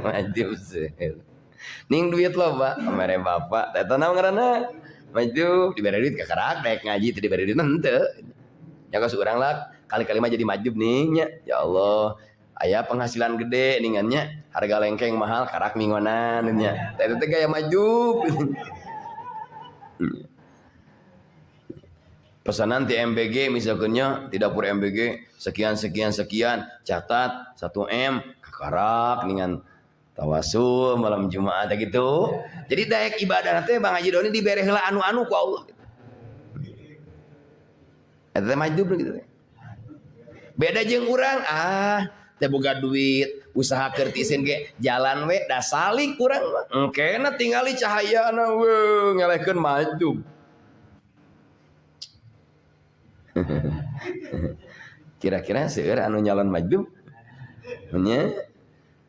Majub seueur. Ning duit loba mere bapak teh naon ngaranna majub dibere duit ka karak daek ngaji teu dibere duit henteu nya geus urang lah kali-kali mah jadi majub ning nya ya Allah aya penghasilan gede ningannya harga lengkeng mahal karak mingonan nya teh teh gaya majub pesanan di MBG misalkannya di dapur MBG sekian catat 1M kakarak dengan tawasul malam Jumat gitu. Jadi daek ibadah teh Bang Haji Doni dibere heula anu-anu ku Allah gitu. Eta maju gitu. Beda jeung urang teh boga duit, usaha keur tisen ge jalan we da salik urang mah. Engkena tingali cahayana we ngelehkeun maju. Kira-kira seueur anu nyalon maju? Nya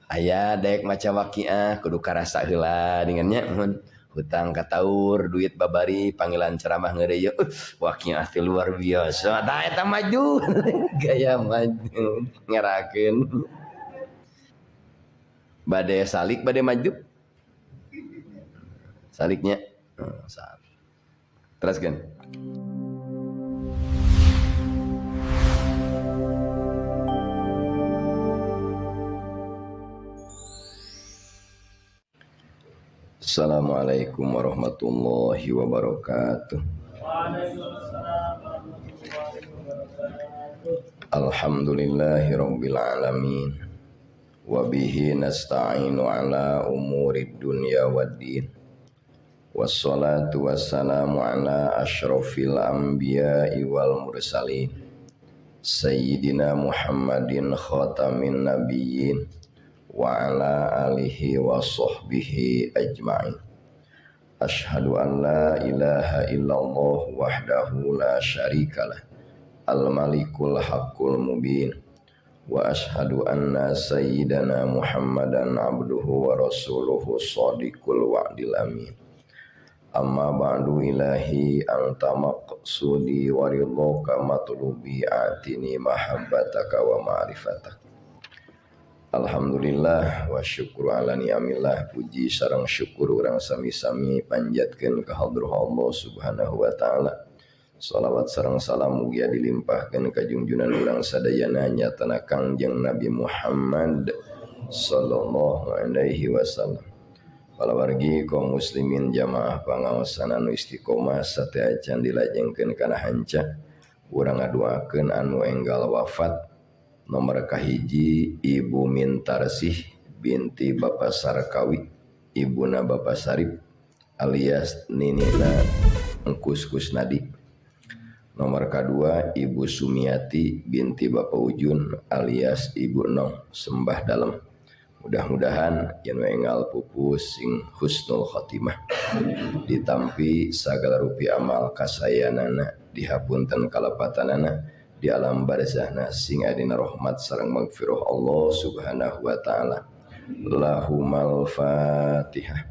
aya daek maca waqiah kudu karasa heula dingannya hutang ka taur duit babari panggilan ceramah ngeureuyeuh waqiah teh luar biasa tah eta maju gaya maju ngerakeun bade salik bade maju saliknya teruskeun. Assalamualaikum warahmatullahi wabarakatuh. Alhamdulillahi rabbil alamin. Wa bihi nasta'inu ala umurid dunya waddin. Wassalatu wassalamu ala asyrafil anbiya'i wal mursalin. Sayyidina Muhammadin khatamin nabiyyin wa ala alihi wa sahbihi ajma'in. Ashhadu an la ilaha illallah wahdahu la syarikalah al-malikul haqqul mubin wa ashhadu anna sayyidana Muhammadan abduhu wa rasuluhu shadiqul wa'dil amin. Amma ba'du ilahi anta maqsudi wa ridhaka matlubi atini mahabbataka wa ma'rifataka. Alhamdulillah wa syukru ala ni'amillah puji sareng syukur urang sami-sami panjatkeun ka hadrah Allah Subhanahu wa taala. Shalawat sareng salam mugia dilimpahkeun ka junjungan urang sadayana nyatana Kangjeng Nabi Muhammad sallallahu alaihi wasallam. Palawargi kaum muslimin jamaah pangaosan anu istiqomah satea acan dilajengkeun kana hanca. Urang ngaduakeun anu enggal wafat nomor kahiji Ibu Mintarsih binti Bapak Sarkawi, ibuna Bapak Sarip alias ninina Engkus Kusnadi. Nomor kedua Ibu Sumiati binti Bapak Ujun alias Ibu Nong Sembah Dalem. Mudah-mudahan yen wengal pupus sing husnul khotimah ditampi sagala rupi amal kasayanana dihapunten kalepatanana di alam barzahna sing adina rahmat sareng magfirah Allah Subhanahu wa taala. Lahumal Fatihah.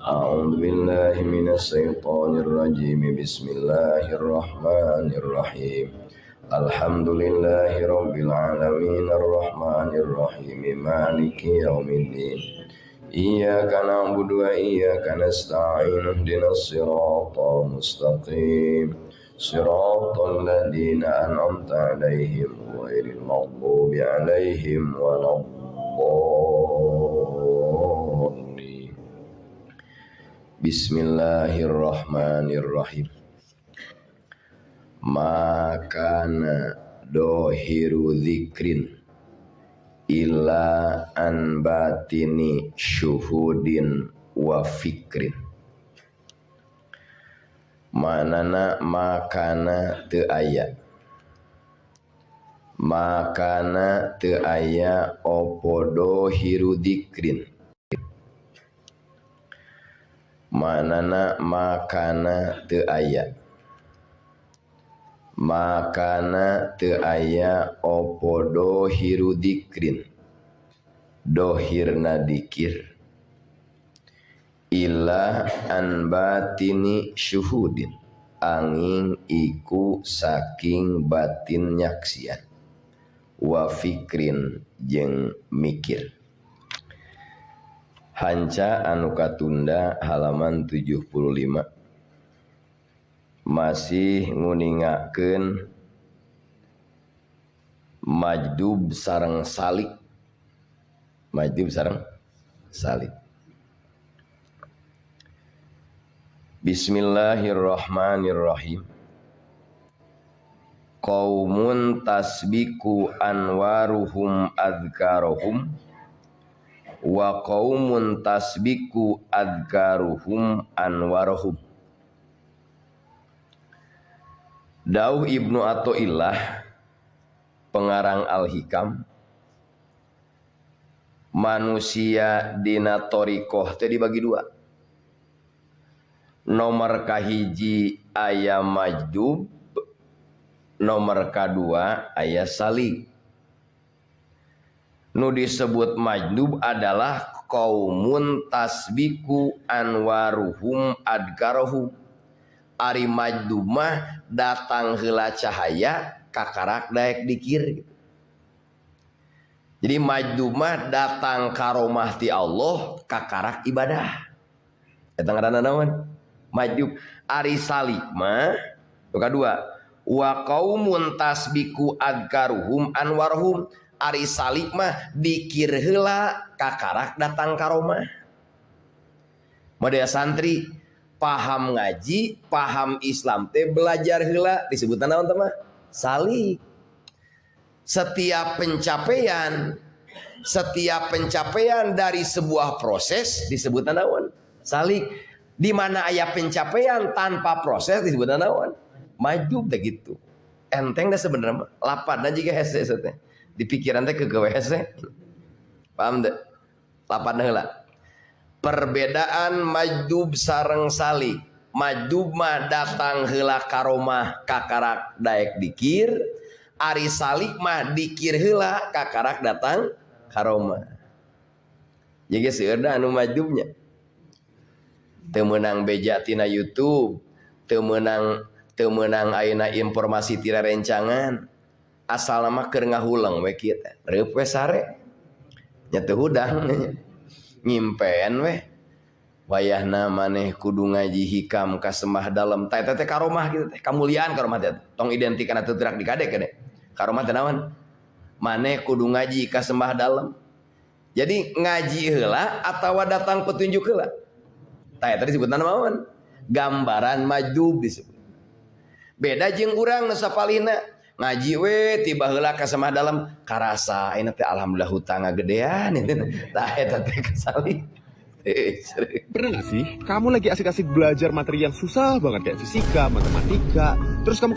A'udzu billahi minas syaitonir rajim. Bismillahirrahmanirrahim. Alhamdulillahi rabbil alamin arrahmanir rahim maliki yaumiddin. Iyyaka na'budu wa iyyaka nasta'in ihdinas siratal mustaqim. Siratal ladzina an'amta 'alaihim ghairil maghdubi 'alaihim waladdallin. Bismillahirrahmanirrahim. Makana dohiru dzikrin illa an batini syuhudin wa fikrin. Manana makana teu aya opo dohiru dzikrin. Manana makana teu aya opo dohiru dzikrin dohirna dikir illa an batini syuhudin angin iku saking batin nyaksian wa fikrin jeung mikir. Hanca anu katunda halaman 75 masih nguningakeun majdub sareng salik. Majdub sareng salik. Bismillahirrahmanirrahim. Qaumun tasbiku anwaruhum adzkaruhum wa qaumun tasbiku adzkaruhum anwaruhum. Dauh Ibnu Athaillah pengarang Al-Hikam, manusia dina thariqah teh dibagi dua. Nomor kahiji aya majdub, nomor kadua aya salik. Nu disebut majdub adalah qaumun tasbiku anwaruhum adkaruhum. Ari majdub mah datang heula cahaya kakarak daek dikir. Jadi majdub mah datang karomah ti Allah kakarak ibadah. Eta ngaranna naon? Majdub. Ari salik mah kadua wa qaumun tasbiku adkaruhum anwaruhum. Ari salik mah dikir heula kakarak datang karomah. Model santri paham ngaji, paham Islam teh belajar heula disebutna naon teh mah? Salik. Setiap pencapaian dari sebuah proses disebutna naon? Salik. Di mana aya pencapaian tanpa proses disebutna naon? Majdub teh gitu. Enteng dah sebenarnya mah. Lapadna jiga hese teh. Di pikiran teh kegawe hese. Paham teu? Lapadna heula. Perbedaan majdub sareng salik. Majdub mah datang heula karomah kakarak daek dikir. Ari salik mah dikir heula kakarak datang karomah. Jadi seueur da anu majdubnya. Teu meunang beja tina YouTube, teu meunang ayeuna informasi tina rencangan. Asal mah keur ngahulang we kieu teh. Reup we sare. Nya teu hudang nyimpen we. Wayahna maneh kudu ngaji hikam ka semah dalem. Tah eta teh karomah kitu teh, kamuliaan karomah teh. Tong identikan atuh terak dikadek kene. Karomah teh naon? Maneh kudu ngaji ka semah dalem. Jadi ngaji heula atawa datang petunjuk heula. Tah eta disebutna naon? Gambaran majdub disebut. Beda jeung urang nu sapalihna ngaji we tiba heula ka semah dalem karasa ayeuna teh alhamdulillah hutang ngagedean tah eta teh kesali. Pernah gak sih kamu lagi asik-asik belajar materi yang susah banget kayak fisika, matematika, terus kamu